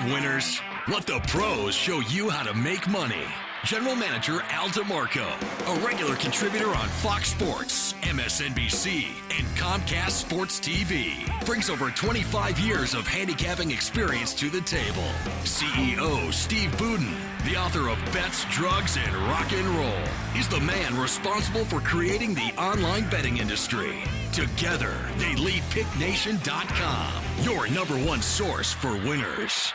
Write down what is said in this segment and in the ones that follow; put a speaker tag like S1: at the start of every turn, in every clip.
S1: winners? Let the pros show you how to make money. General Manager Al DeMarco, a regular contributor on Fox Sports, MSNBC, and Comcast Sports TV, brings over 25 years of handicapping experience to the table. CEO Steve Budin, the author of Bets, Drugs, and Rock and Roll, is the man responsible for creating the online betting industry. Together, they lead PickNation.com, your number one source for winners.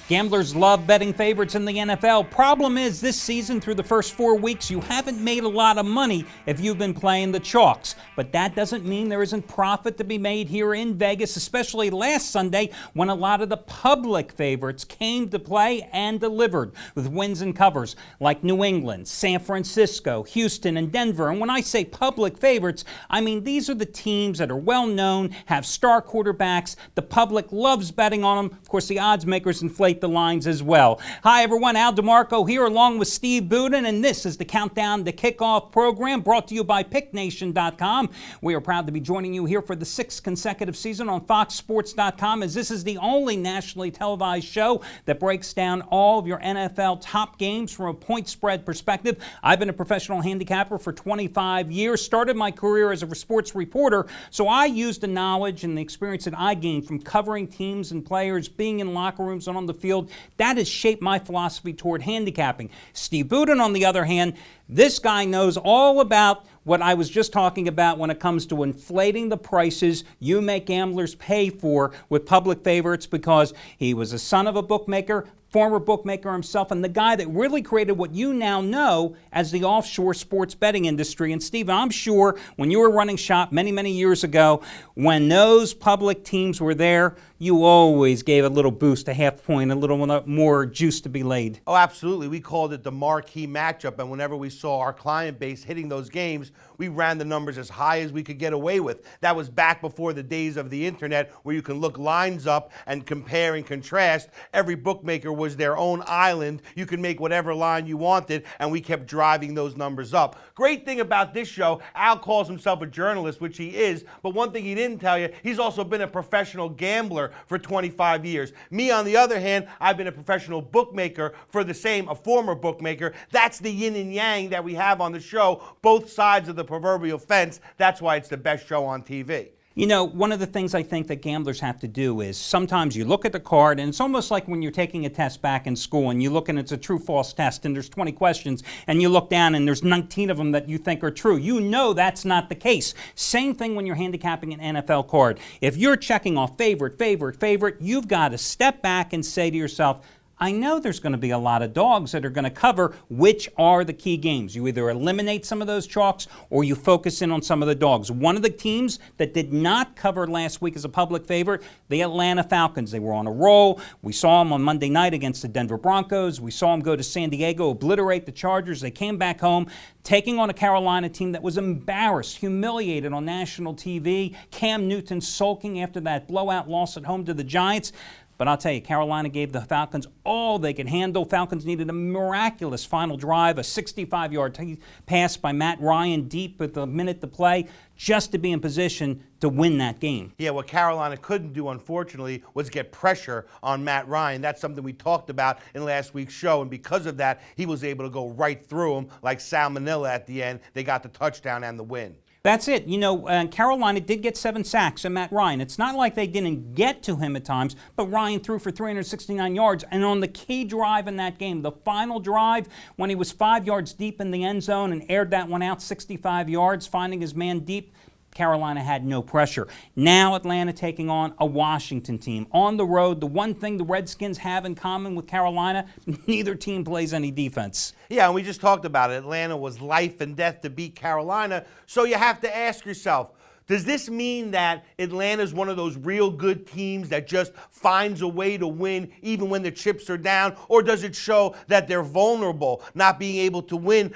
S2: Gamblers love betting favorites in the NFL. Problem is, this season, through the first 4 weeks, you haven't made a lot of money if you've been playing the chalks. But that doesn't mean there isn't profit to be made here in Vegas, especially last Sunday when a lot of the public favorites came to play and delivered with wins and covers like New England, San Francisco, Houston, and Denver. And when I say public favorites, I mean these are the teams that are well known, have star quarterbacks. The public loves betting on them. Of course, the odds makers inflate the lines as well. Hi everyone, Al DeMarco here along with Steve Budin, and this is the Countdown to Kickoff program brought to you by PickNation.com. We are proud to be joining you here for the 6th consecutive season on FoxSports.com, as this is the only nationally televised show that breaks down all of your NFL top games from a point spread perspective. I've been a professional handicapper for 25 years, started my career as a sports reporter, so I used the knowledge and the experience that I gained from covering teams and players, being in locker rooms and on the field. That has shaped my philosophy toward handicapping. Steve Budin, on the other hand, this guy knows all about what I was just talking about when it comes to inflating the prices you make gamblers pay for with public favorites, because he was a son of a bookmaker, former bookmaker himself, and the guy that really created what you now know as the offshore sports betting industry. And Steve, I'm sure when you were running shop many, many years ago, when those public teams were there, you always gave a little boost, a half point, a little more juice to be laid.
S3: Oh, absolutely. We called it the marquee matchup, and whenever we saw our client base hitting those games, we ran the numbers as high as we could get away with. That was back before the days of the internet, where you can look lines up and compare and contrast. Every bookmaker was their own island. You could make whatever line you wanted, and we kept driving those numbers up. Great thing about this show, Al calls himself a journalist, which he is, but one thing he didn't tell you, he's also been a professional gambler for 25 years. Me, on the other hand, I've been a professional bookmaker for the same, a former bookmaker. That's the yin and yang that we have on the show, both sides of the proverbial fence. That's why it's the best show on TV.
S2: You know, one of the things I think that gamblers have to do is sometimes you look at the card, and it's almost like when you're taking a test back in school and you look and it's a true-false test and there's 20 questions and you look down and there's 19 of them that you think are true. You know that's not the case. Same thing when you're handicapping an NFL card. If you're checking off favorite, you've got to step back and say to yourself, I know there's going to be a lot of dogs that are going to cover which are the key games. You either eliminate some of those chalks or you focus in on some of the dogs. One of the teams that did not cover last week as a public favorite, the Atlanta Falcons. They were on a roll. We saw them on Monday night against the Denver Broncos. We saw them go to San Diego, obliterate the Chargers. They came back home, taking on a Carolina team that was embarrassed, humiliated on national TV. Cam Newton sulking after that blowout loss at home to the Giants. But I'll tell you, Carolina gave the Falcons all they could handle. Falcons needed a miraculous final drive, a 65-yard pass by Matt Ryan deep with a minute to play, just to be in position to win that game.
S3: Yeah, what Carolina couldn't do, unfortunately, was get pressure on Matt Ryan. That's something we talked about in last week's show, and because of that, he was able to go right through him like salmonella at the end. They got the touchdown and the win.
S2: That's it. You know, Carolina did get 7 sacks and Matt Ryan. It's not like they didn't get to him at times, but Ryan threw for 369 yards. And on the key drive in that game, the final drive, when he was 5 yards deep in the end zone and aired that one out 65 yards, finding his man deep, Carolina had no pressure. Now Atlanta taking on a Washington team. On the road, the one thing the Redskins have in common with Carolina, neither team plays any defense.
S3: Yeah, and we just talked about it. Atlanta was life and death to beat Carolina. So you have to ask yourself, does this mean that Atlanta's one of those real good teams that just finds a way to win even when the chips are down? Or does it show that they're vulnerable, not being able to win,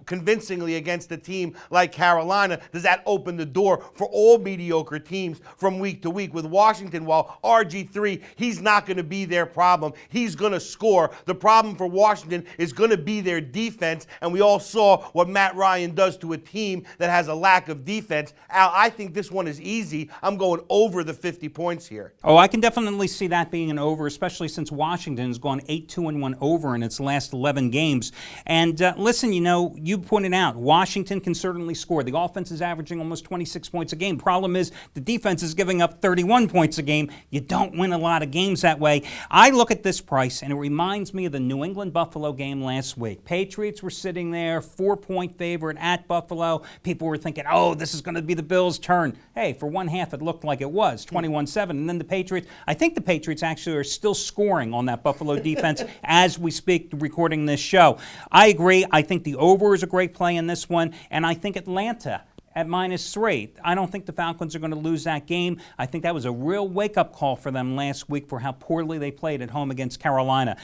S3: convincingly against a team like Carolina? Does that open the door for all mediocre teams from week to week? With Washington, well, RG3, he's not going to be their problem. He's going to score. The problem for Washington is going to be their defense, and we all saw what Matt Ryan does to a team that has a lack of defense. Al, I think this one is easy. I'm going over the 50 points here.
S2: Oh, I can definitely see that being an over, especially since Washington's gone 8-2-1 over in its last 11 games. And listen, you pointed out, Washington can certainly score. The offense is averaging almost 26 points a game. Problem is, the defense is giving up 31 points a game. You don't win a lot of games that way. I look at this price, and it reminds me of the New England-Buffalo game last week. Patriots were sitting there, 4-point favorite at Buffalo. People were thinking, oh, this is going to be the Bills' turn. Hey, for one half, it looked like it was, 21-7. And then the Patriots, I think the Patriots actually are still scoring on that Buffalo defense as we speak, recording this show. I agree. I think the over is a great play in this one, and I think Atlanta at -3. I don't think the Falcons are going to lose that game. I think that was a real wake-up call for them last week for how poorly they played at home against Carolina.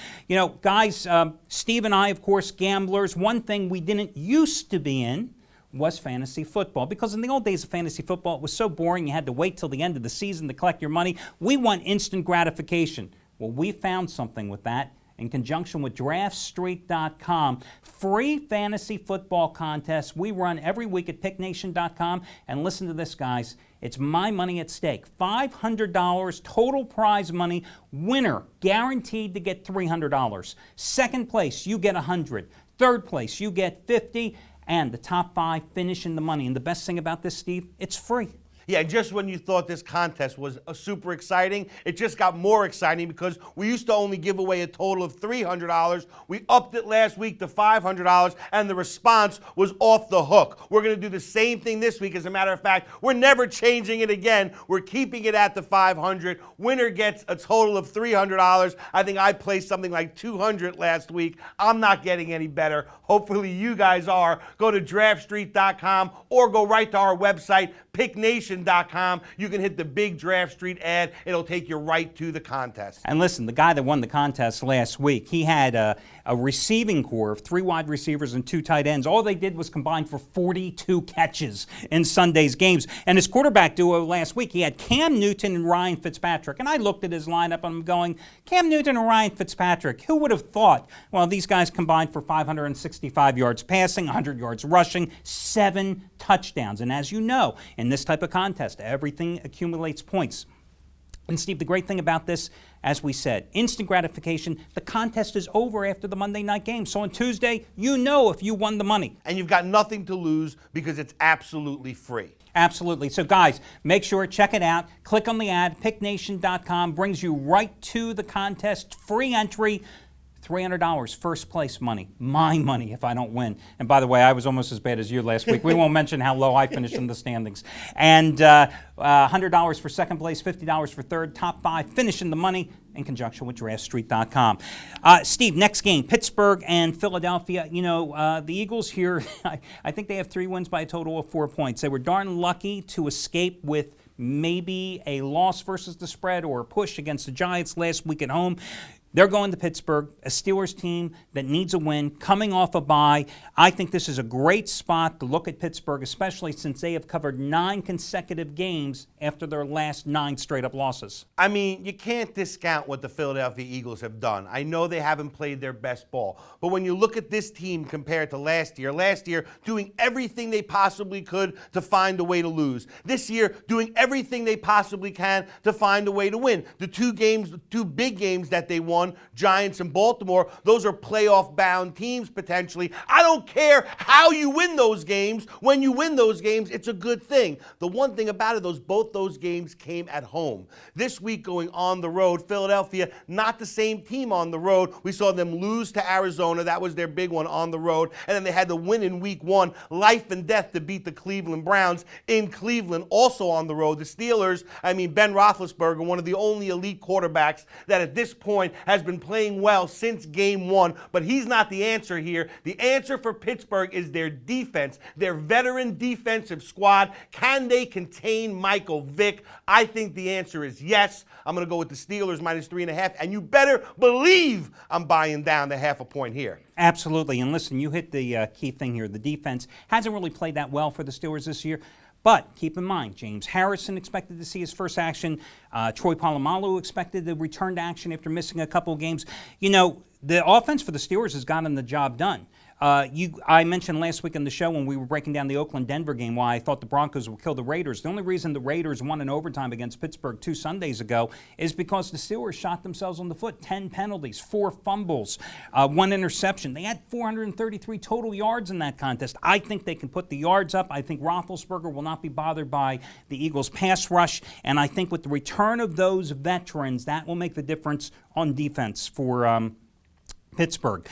S2: Guys, Steve and I, of course, gamblers. One thing we didn't used to be in was fantasy football, because in the old days of fantasy football, it was so boring you had to wait till the end of the season to collect your money. We want instant gratification. Well, we found something with that in conjunction with DraftStreet.com. Free fantasy football contests we run every week at PickNation.com. And listen to this, guys. It's my money at stake. $500 total prize money. Winner guaranteed to get $300. Second place, you get $100. Third place, you get $50. And the top 5 finish in the money. And the best thing about this, Steve, it's free.
S3: Yeah, just when you thought this contest was super exciting, it just got more exciting because we used to only give away a total of $300. We upped it last week to $500, and the response was off the hook. We're going to do the same thing this week. As a matter of fact, we're never changing it again. We're keeping it at the $500. Winner gets a total of $300. I think I placed something like $200 last week. I'm not getting any better. Hopefully you guys are. Go to DraftStreet.com or go right to our website, PickNation.com. You can hit the big Draft Street ad. It'll take you right to the contest.
S2: And listen, the guy that won the contest last week, he had a receiving core of 3 wide receivers and 2 tight ends. All they did was combine for 42 catches in Sunday's games. And his quarterback duo last week, he had Cam Newton and Ryan Fitzpatrick. And I looked at his lineup and I'm going, Cam Newton and Ryan Fitzpatrick, who would have thought? Well, these guys combined for 565 yards passing, 100 yards rushing, 7 touchdowns. And as you know, in this type of contest, everything accumulates points. And Steve, the great thing about this, as we said, instant gratification. The contest is over after the Monday night game. So on Tuesday, you know if you won the money.
S3: And you've got nothing to lose because it's absolutely free.
S2: Absolutely. So guys, make sure, check it out. Click on the ad. PickNation.com brings you right to the contest. Free entry. $300 first place money. My money if I don't win. And by the way, I was almost as bad as you last week. We won't mention how low I finished in the standings. And $100 for second place, $50 for third, top 5, finish in the money in conjunction with DraftStreet.com. Steve, next game, Pittsburgh and Philadelphia. The Eagles here, I think they have 3 wins by a total of 4 points. They were darn lucky to escape with maybe a loss versus the spread or a push against the Giants last week at home. They're going to Pittsburgh, a Steelers team that needs a win, coming off a bye. I think this is a great spot to look at Pittsburgh, especially since they have covered 9 consecutive games after their last 9 straight-up losses.
S3: I mean, you can't discount what the Philadelphia Eagles have done. I know they haven't played their best ball, but when you look at this team compared to last year doing everything they possibly could to find a way to lose. This year, doing everything they possibly can to find a way to win. The 2 big games that they won, Giants and Baltimore, those are playoff-bound teams potentially. I don't care how you win those games. When you win those games, it's a good thing. The one thing about it, both those games came at home. This week going on the road, Philadelphia, not the same team on the road. We saw them lose to Arizona. That was their big one on the road. And then they had to win in week 1, life and death, to beat the Cleveland Browns in Cleveland, also on the road. The Steelers, Ben Roethlisberger, one of the only elite quarterbacks that at this point has been playing well since game 1, but he's not the answer here. The answer for Pittsburgh is their defense, their veteran defensive squad. Can they contain Michael Vick? I think the answer is yes. I'm going to go with the Steelers -3.5, and you better believe I'm buying down to 0.5 point here. Absolutely, and listen, you hit the key thing here. The defense hasn't really played that well for the Steelers this year. But keep in mind, James Harrison expected to see his first action. Troy Polamalu expected to return to action after missing a couple of games. The offense for the Steelers has gotten the job done.
S2: I mentioned last week on the show when we were breaking down the Oakland-Denver game why I thought the Broncos would kill the Raiders. The only reason the Raiders won in overtime against Pittsburgh 2 Sundays ago is because the Steelers shot themselves on the foot. 10 penalties, 4 fumbles, 1 interception. They had 433 total yards in that contest. I think they can put the yards up. I think Roethlisberger will not be bothered by the Eagles' pass rush. And I think with the return of those veterans, that will make the difference on defense for Pittsburgh.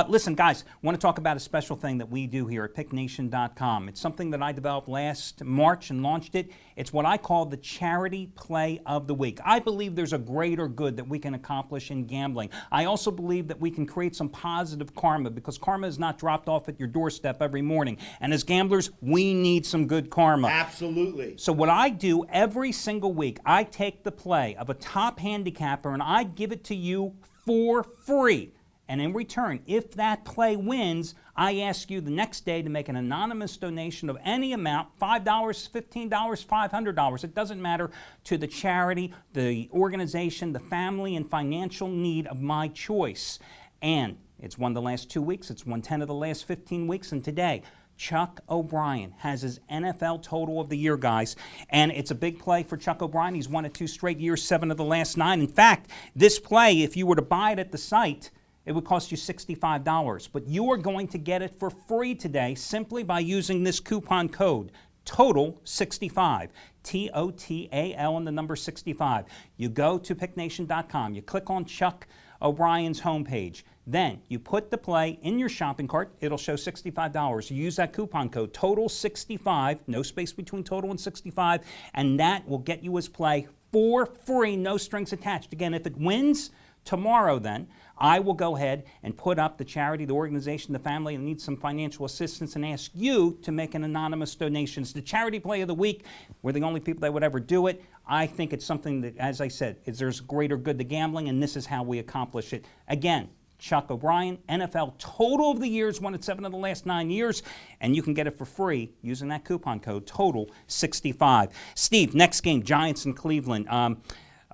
S2: Listen, guys, I want to talk about a special thing that we do here at PickNation.com. It's something that I developed last March and launched it. It's what I call the Charity Play of the Week. I believe there's a greater good that we can accomplish in gambling. I also believe that we can create some positive karma because karma is not dropped off at your doorstep every morning. And as gamblers, we need some good karma.
S3: Absolutely.
S2: So what I do every single week, I take the play of a top handicapper and I give it to you for free. And in return, if that play wins, I ask you the next day to make an anonymous donation of any amount, $5, $15, $500. It doesn't matter, to the charity, the organization, the family, and financial need of my choice. And it's won the last 2 weeks. It's won 10 of the last 15 weeks. And today, Chuck O'Brien has his NFL total of the year, guys. And it's a big play for Chuck O'Brien. He's won it 2 straight years, 7 of the last 9. In fact, this play, if you were to buy it at the site, it would cost you $65, but you are going to get it for free today simply by using this coupon code, TOTAL65, TOTAL and the number 65. You go to PickNation.com, you click on Chuck O'Brien's homepage, then you put the play in your shopping cart, it'll show $65. You use that coupon code, TOTAL65, no space between total and 65, and that will get you his play for free, no strings attached. Again, if it wins tomorrow then, I will go ahead and put up the charity, the organization, the family that needs some financial assistance and ask you to make an anonymous donation. It's the Charity Play of the Week. We're the only people that would ever do it. I think it's something that, as I said, there's greater good to gambling, and this is how we accomplish it. Again, Chuck O'Brien, NFL total of the years, won it 7 of the last 9 years, and you can get it for free using that coupon code, TOTAL65. Steve, next game, Giants in Cleveland.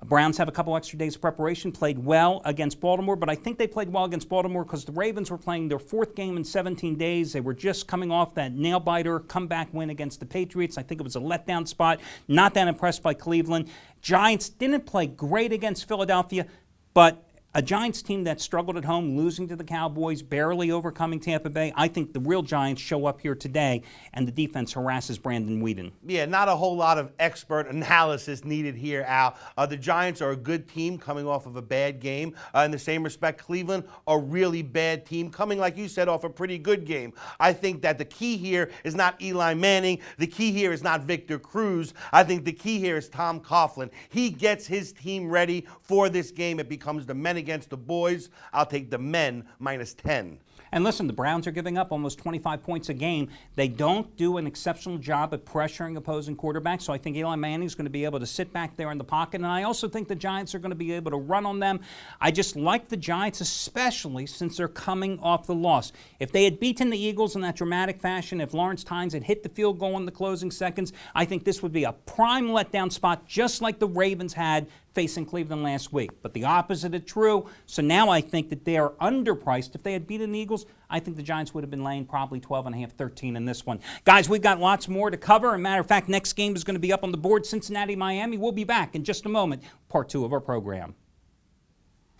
S2: Browns have a couple extra days of preparation, played well against Baltimore, but I think they played well against Baltimore because the Ravens were playing their 4th game in 17 days. They were just coming off that nail-biter comeback win against the Patriots. I think it was a letdown spot. Not that impressed by Cleveland. Giants didn't play great against Philadelphia, but a Giants team that struggled at home, losing to the Cowboys, barely overcoming Tampa Bay. I think the real Giants show up here today, and the defense harasses Brandon Weeden.
S3: Yeah, not a whole lot of expert analysis needed here, Al. The Giants are a good team coming off of a bad game. In the same respect, Cleveland, a really bad team coming, like you said, off a pretty good game. I think that the key here is not Eli Manning. The key here is not Victor Cruz. I think the key here is Tom Coughlin. He gets his team ready for this game. It becomes the men against the boys. I'll take the men -10.
S2: And listen, the Browns are giving up almost 25 points a game. They don't do an exceptional job at pressuring opposing quarterbacks, so I think Eli Manning is going to be able to sit back there in the pocket, and I also think the Giants are going to be able to run on them. I just like the Giants, especially since they're coming off the loss. If they had beaten the Eagles in that dramatic fashion, if Lawrence Tynes had hit the field goal in the closing seconds, I think this would be a prime letdown spot, just like the Ravens had facing Cleveland last week. But the opposite is true, so now I think that they are underpriced. If they had beaten the Eagles, I think the Giants would have been laying probably 12.5, 13 in this one. Guys, we've got lots more to cover. As a matter of fact, next game is going to be up on the board, Cincinnati, Miami. We'll be back in just a moment, part 2 of our program.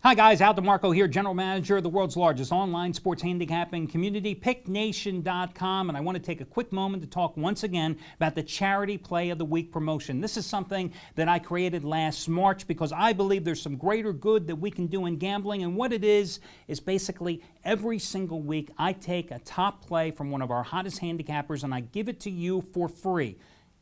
S2: Hi guys, Al DeMarco here, General Manager of the world's largest online sports handicapping community, PickNation.com, and I want to take a quick moment to talk once again about the Charity Play of the Week promotion. This is something that I created last March because I believe there's some greater good that we can do in gambling, and what it is basically every single week I take a top play from one of our hottest handicappers and I give it to you for free.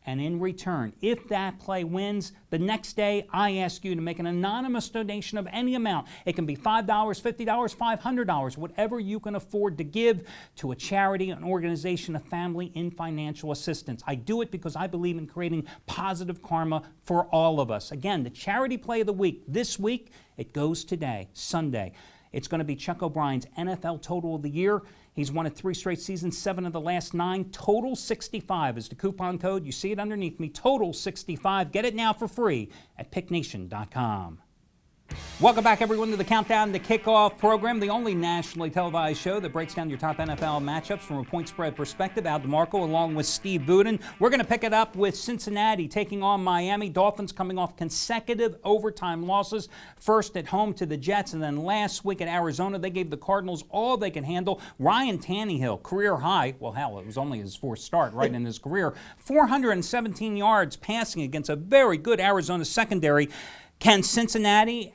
S2: And in return, if that play wins, the next day I ask you to make an anonymous donation of any amount. It can be $5, $50, $500, whatever you can afford to give to a charity, an organization, a family in financial assistance. I do it because I believe in creating positive karma for all of us. Again, the Charity Play of the Week. This week, it goes today, Sunday. It's going to be Chuck O'Brien's NFL Total of the Year. He's won it 3 straight seasons, 7 of the last 9. Total 65 is the coupon code. You see it underneath me, Total 65. Get it now for free at PickNation.com. Welcome back, everyone, to the Countdown to Kickoff program, the only nationally televised show that breaks down your top NFL matchups from a point spread perspective. Al DeMarco along with Steve Budin. We're going to pick it up with Cincinnati taking on Miami. Dolphins coming off consecutive overtime losses, first at home to the Jets, and then last week at Arizona. They gave the Cardinals all they can handle. Ryan Tannehill, career high, well, hell, it was only his fourth start right in his career, 417 yards passing against a very good Arizona secondary. Can Cincinnati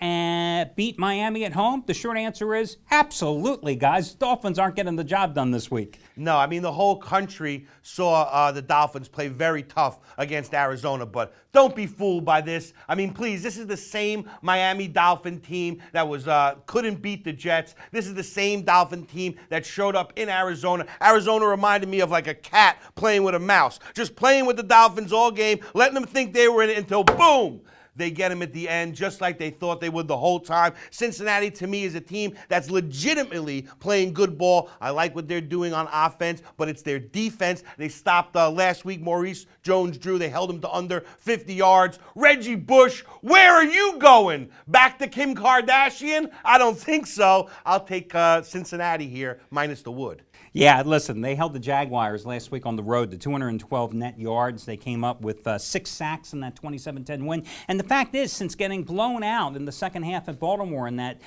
S2: beat Miami at home? The short answer is absolutely, guys. Dolphins aren't getting the job done this week.
S3: No, I mean, the whole country saw the Dolphins play very tough against Arizona, but don't be fooled by this. I mean, please, this is the same Miami Dolphin team that couldn't beat the Jets. This is the same Dolphin team that showed up in Arizona. Arizona reminded me of like a cat playing with a mouse, just playing with the Dolphins all game, letting them think they were in it until boom, they get him at the end, just like they thought they would the whole time. Cincinnati, to me, is a team that's legitimately playing good ball. I like what they're doing on offense, but it's their defense. They stopped last week Maurice Jones-Drew. They held him to under 50 yards. Reggie Bush, where are you going? Back to Kim Kardashian? I don't think so. I'll take Cincinnati here, minus the wood.
S2: Yeah, listen, they held the Jaguars last week on the road to 212 net yards. They came up with 6 sacks in that 27-10 win. And the fact is, since getting blown out in the second half at Baltimore in that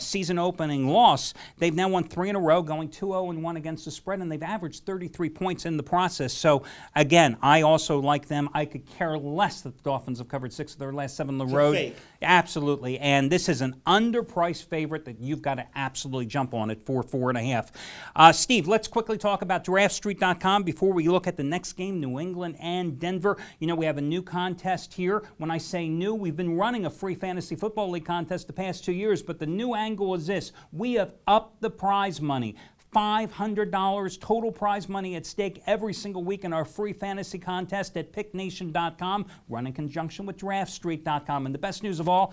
S2: season-opening loss, they've now won 3 in a row, going 2-0-1 against the spread, and they've averaged 33 points in the process. So, again, I also like them. I could care less that the Dolphins have covered 6 of their last 7 on the road.
S3: Fake.
S2: Absolutely. And this is an underpriced favorite that you've got to absolutely jump on at 4.5. Steve, let's quickly talk about DraftStreet.com before we look at the next game, New England and Denver. You know, we have a new contest here. When I say new, we've been running a free fantasy football league contest the past 2 years, but the new angle is this. We have upped the prize money. $500 total prize money at stake every single week in our free fantasy contest at PickNation.com, run in conjunction with DraftStreet.com. And the best news of all,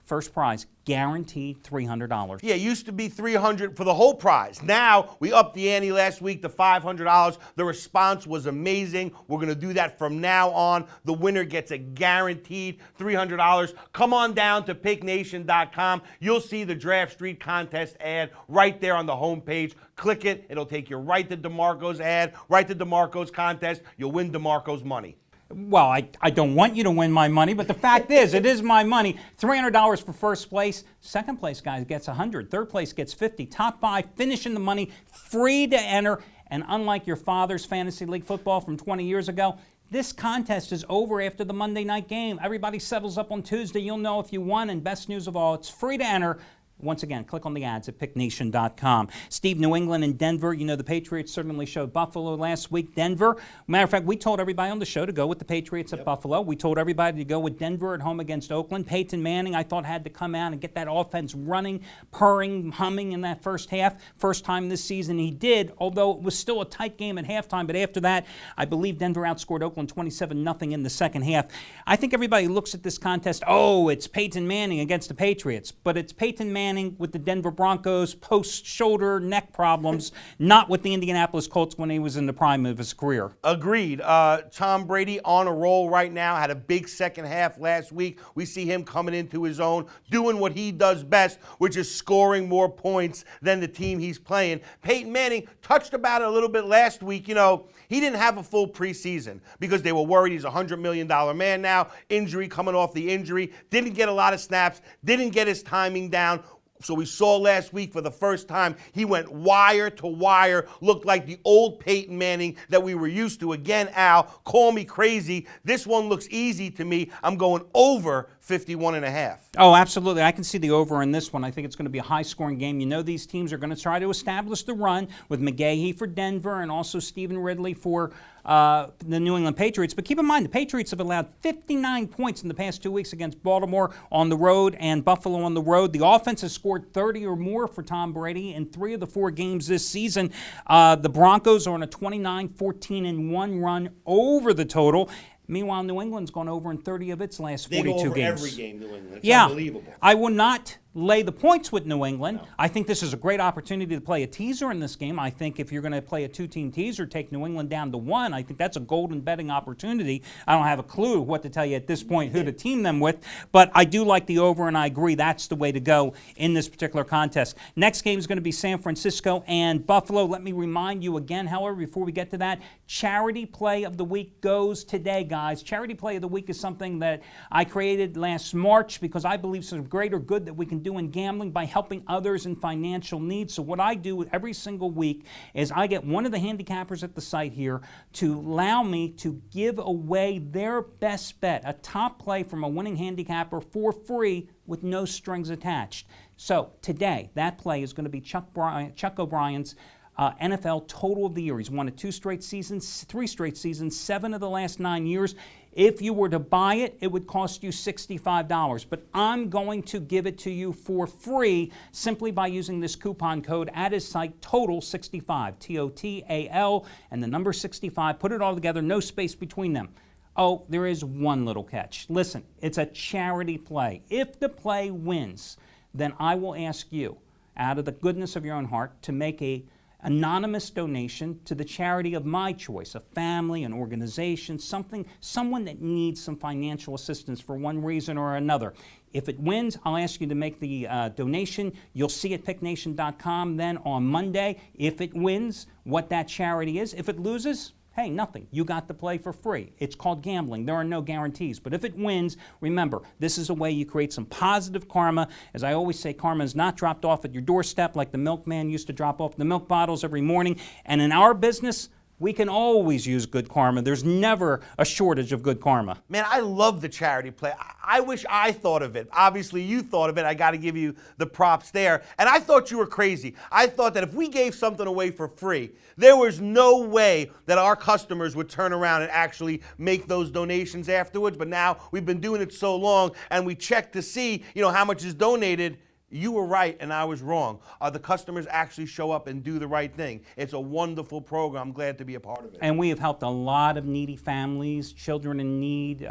S2: first prize, guaranteed $300.
S3: Yeah, it used to be $300 for the whole prize. Now, we upped the ante last week to $500. The response was amazing. We're going to do that from now on. The winner gets a guaranteed $300. Come on down to PickNation.com. You'll see the Draft Street contest ad right there on the homepage. Click it. It'll take you right to DeMarco's ad, right to DeMarco's contest. You'll win DeMarco's money.
S2: Well, I don't want you to win my money, but the fact is, it is my money. $300 for first place. Second place, guys, gets $100. Third place gets $50. Top 5, finishing the money, free to enter. And unlike your father's fantasy league football from 20 years ago, this contest is over after the Monday night game. Everybody settles up on Tuesday. You'll know if you won. And best news of all, it's free to enter. Once again, click on the ads at PickNation.com. Steve, New England and Denver. You know, the Patriots certainly showed Buffalo last week. Denver, matter of fact, we told everybody on the show to go with the Patriots at Buffalo. We told everybody to go with Denver at home against Oakland. Peyton Manning, I thought, had to come out and get that offense running, purring, humming in that first half. First time this season he did, although it was still a tight game at halftime. But after that, I believe Denver outscored Oakland 27-0 in the second half. I think everybody looks at this contest, oh, it's Peyton Manning against the Patriots. But it's Peyton Manning with the Denver Broncos post-shoulder neck problems, not with the Indianapolis Colts when he was in the prime of his career.
S3: Agreed. Tom Brady on a roll right now, had a big second half last week. We see him coming into his own, doing what he does best, which is scoring more points than the team he's playing. Peyton Manning touched about it a little bit last week. You know, he didn't have a full preseason because they were worried he's a $100 million man now. Injury, coming off the injury. Didn't get a lot of snaps. Didn't get his timing down. So we saw last week for the first time, he went wire to wire, looked like the old Peyton Manning that we were used to. Again, Al, call me crazy. This one looks easy to me. I'm going over 51.5.
S2: Oh, absolutely. I can see the over in this one. I think it's going to be a high-scoring game. You know these teams are going to try to establish the run with McGahee for Denver and also Stephen Ridley for the New England Patriots. But keep in mind, the Patriots have allowed 59 points in the past 2 weeks against Baltimore on the road and Buffalo on the road. The offense has scored 30 or more for Tom Brady in 3 of the 4 games this season. The Broncos are on a 29-14-1 run over the total. Meanwhile, New England's gone over in 30 of its last 42 games.
S3: They go over every game, New England. It's
S2: yeah,
S3: unbelievable.
S2: I will not lay the points with New England. No. I think this is a great opportunity to play a teaser in this game. I think if you're going to play a two-team teaser, take New England down to 1. I think that's a golden betting opportunity. I don't have a clue what to tell you at this point who to team them with, but I do like the over, and I agree that's the way to go in this particular contest. Next game is going to be San Francisco and Buffalo. Let me remind you again, however, before we get to that, Charity Play of the Week goes today, guys. Charity Play of the Week is something that I created last March because I believe some greater good that we can do in gambling by helping others in financial need. So what I do every single week is I get one of the handicappers at the site here to allow me to give away their best bet, a top play from a winning handicapper for free with no strings attached. So today, that play is going to be Chuck O'Brien's NFL total of the year. He's won it 2 straight seasons, 3 straight seasons, 7 of the last 9 years. If you were to buy it, it would cost you $65. But I'm going to give it to you for free simply by using this coupon code at his site, TOTAL65, T-O-T-A-L, and the number 65. Put it all together, no space between them. Oh, there is one little catch. Listen, it's a charity play. If the play wins, then I will ask you, out of the goodness of your own heart, to make a anonymous donation to the charity of my choice, a family, an organization, someone that needs some financial assistance for one reason or another. If it wins, I'll ask you to make the donation. You'll see at picknation.com then on Monday if it wins, what that charity is. If it loses, hey, nothing. You got the play for free. It's called gambling. There are no guarantees. But if it wins, remember, this is a way you create some positive karma. As I always say, karma is not dropped off at your doorstep like the milkman used to drop off the milk bottles every morning. And in our business, we can always use good karma. There's never a shortage of good karma.
S3: Man, I love the charity play. I wish I thought of it. Obviously, you thought of it. I got to give you the props there. And I thought you were crazy. I thought that if we gave something away for free, there was no way that our customers would turn around and actually make those donations afterwards. But now we've been doing it so long, and we check to see, how much is donated. You were right and I was wrong. The customers actually show up and do the right thing. It's a wonderful program. I'm glad to be a part of it.
S2: And we have helped a lot of needy families, children in need,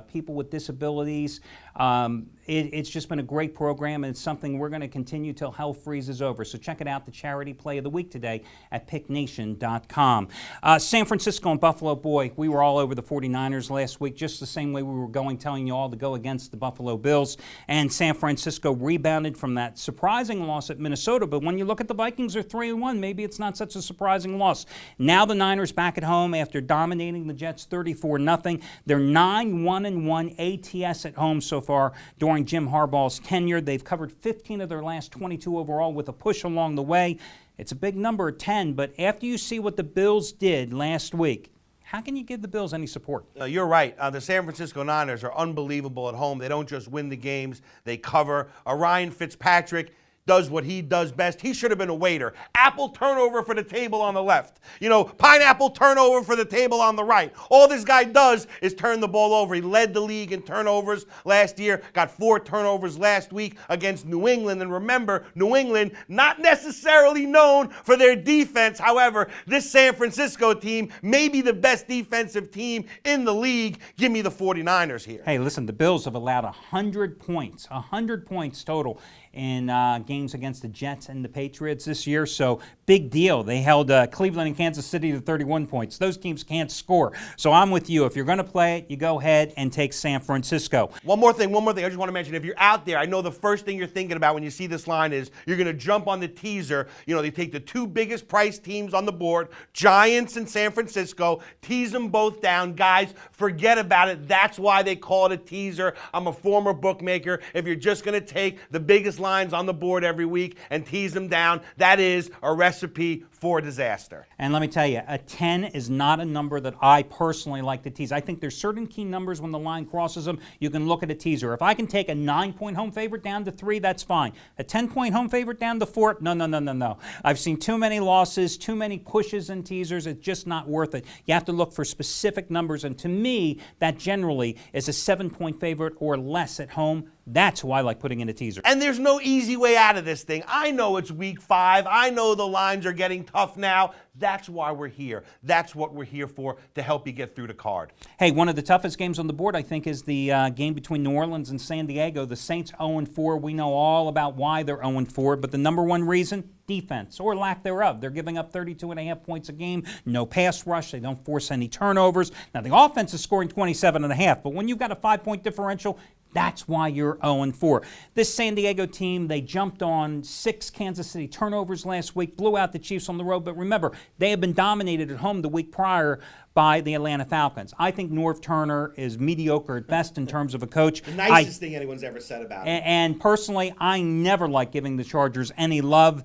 S2: people with disabilities. It's just been a great program, and it's something we're going to continue till hell freezes over. So check it out, the Charity Play of the Week today at picknation.com. San Francisco and Buffalo, boy, we were all over the 49ers last week, just the same way we were telling you all to go against the Buffalo Bills. And San Francisco rebounded from that surprising loss at Minnesota. But when you look at the Vikings, they're 3-1. Maybe it's not such a surprising loss. Now the Niners back at home after dominating the Jets 34-0. They're 9-1-1 ATS at home so far during Jim Harbaugh's tenure. They've covered 15 of their last 22 overall with a push along the way. It's a big number at 10, but after you see what the Bills did last week, how can you give the Bills any support?
S3: You're right. The San Francisco Niners are unbelievable at home. They don't just win the games, they cover. Ryan Fitzpatrick does what he does best. He should have been a waiter. Apple turnover for the table on the left. Pineapple turnover for the table on the right. All this guy does is turn the ball over. He led the league in turnovers last year, got 4 turnovers last week against New England. And remember, New England, not necessarily known for their defense. However, this San Francisco team may be the best defensive team in the league. Give me the 49ers here.
S2: Hey, listen, the Bills have allowed 100 points total in games against the Jets and the Patriots this year, so big deal. They held Cleveland and Kansas City to 31 points. Those teams can't score. So I'm with you. If you're going to play it, you go ahead and take San Francisco.
S3: One more thing. I just want to mention, if you're out there, I know the first thing you're thinking about when you see this line is you're going to jump on the teaser. They take the 2 biggest price teams on the board, Giants and San Francisco, tease them both down. Guys, forget about it. That's why they call it a teaser. I'm a former bookmaker. If you're just going to take the biggest lines on the board every week and tease them down, that is a recipe for disaster.
S2: And let me tell you, a 10 is not a number that I personally like to tease. I think there's certain key numbers when the line crosses them, you can look at a teaser. If I can take a 9-point home favorite down to 3, that's fine. A 10-point home favorite down to 4, no. I've seen too many losses, too many pushes and teasers. It's just not worth it. You have to look for specific numbers, and to me, that generally is a 7-point favorite or less at home. That's who I like putting in a teaser.
S3: And there's no easy way out of this thing. I know it's week 5. I know the lines are getting tough now. That's why we're here. That's what we're here for, to help you get through the card.
S2: Hey, one of the toughest games on the board, I think, is the game between New Orleans and San Diego. The Saints 0-4. We know all about why they're 0-4, but the number one reason, defense, or lack thereof. They're giving up 32.5 points a game, no pass rush, they don't force any turnovers. Now, the offense is scoring 27.5, but when you've got a 5-point differential, that's why you're 0-4. This San Diego team, they jumped on 6 Kansas City turnovers last week, blew out the Chiefs on the road, but remember, they have been dominated at home the week prior by the Atlanta Falcons. I think Norv Turner is mediocre at best in terms of a coach.
S3: The nicest thing anyone's ever said about him.
S2: And personally, I never like giving the Chargers any love.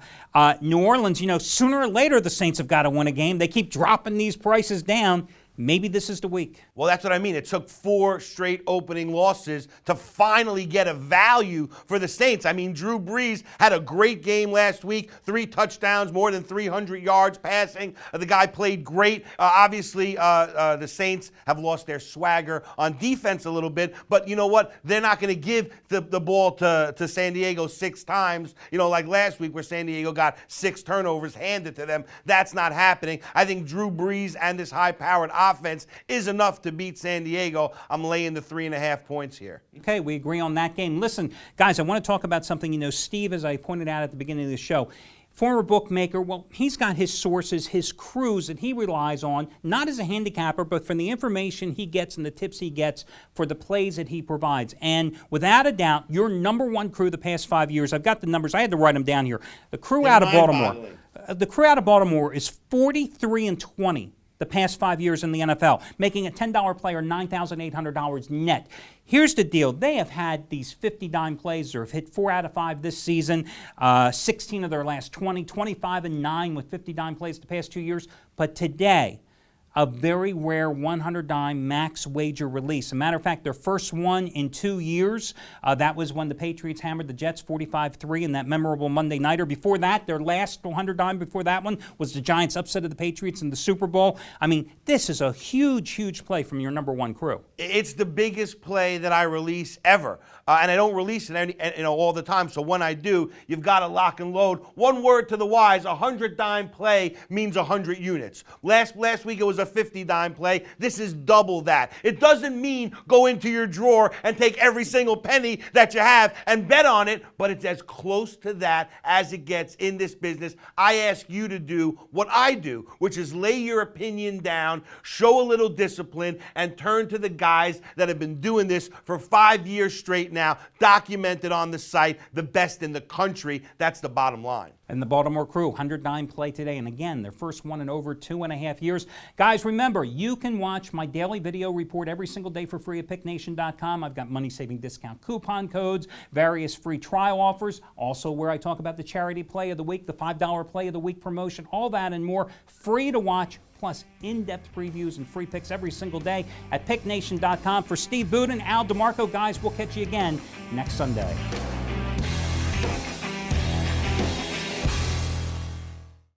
S2: New Orleans, sooner or later the Saints have got to win a game. They keep dropping these prices down. Maybe this is the week.
S3: Well, that's what I mean. It took 4 straight opening losses to finally get a value for the Saints. I mean, Drew Brees had a great game last week, 3 touchdowns, more than 300 yards passing. The guy played great. Obviously, the Saints have lost their swagger on defense a little bit, but you know what? They're not going to give the ball to San Diego 6 times, like last week where San Diego got 6 turnovers handed to them. That's not happening. I think Drew Brees and this high-powered offense is enough to beat San Diego. I'm laying the 3.5 points here.
S2: Okay, we agree on that game. Listen, guys, I want to talk about something. Steve, as I pointed out at the beginning of the show, former bookmaker, well, he's got his sources, his crews that he relies on, not as a handicapper, but from the information he gets and the tips he gets for the plays that he provides. And without a doubt, your number one crew the past 5 years, I've got the numbers, I had to write them down here. The crew out of Baltimore. The crew out of Baltimore is 43-20. The past 5 years in the NFL, making a $10 player $9,800 net. Here's the deal. They have had these 50-dime plays, or have hit 4 out of 5 this season, 16 of their last 20, 25-9 with 50-dime plays the past 2 years. But today, a very rare 100-dime max wager release. As a matter of fact, their first one in 2 years, that was when the Patriots hammered the Jets 45-3 in that memorable Monday Nighter. Before that, their last 100-dime before that one was the Giants' upset of the Patriots in the Super Bowl. I mean, this is a huge, huge play from your number one crew.
S3: It's the biggest play that I release ever. And I don't release it all the time. So when I do, you've got to lock and load. One word to the wise, 100-dime play means 100 units. Last week it was a 50-dime play. This is double that. It doesn't mean go into your drawer and take every single penny that you have and bet on it, but it's as close to that as it gets in this business. I ask you to do what I do, which is lay your opinion down, show a little discipline, and turn to the guys that have been doing this for 5 years straight now, documented on the site, the best in the country. That's the bottom line.
S2: And the Baltimore crew, 100-dime play today. And again, their first one in over 2.5 years. Guys, remember, you can watch my daily video report every single day for free at picknation.com. I've got money-saving discount coupon codes, various free trial offers, also where I talk about the charity play of the week, the $5 play of the week promotion, all that and more, free to watch, plus in-depth previews and free picks every single day at picknation.com. For Steve Budin, Al DeMarco, guys, we'll catch you again next Sunday.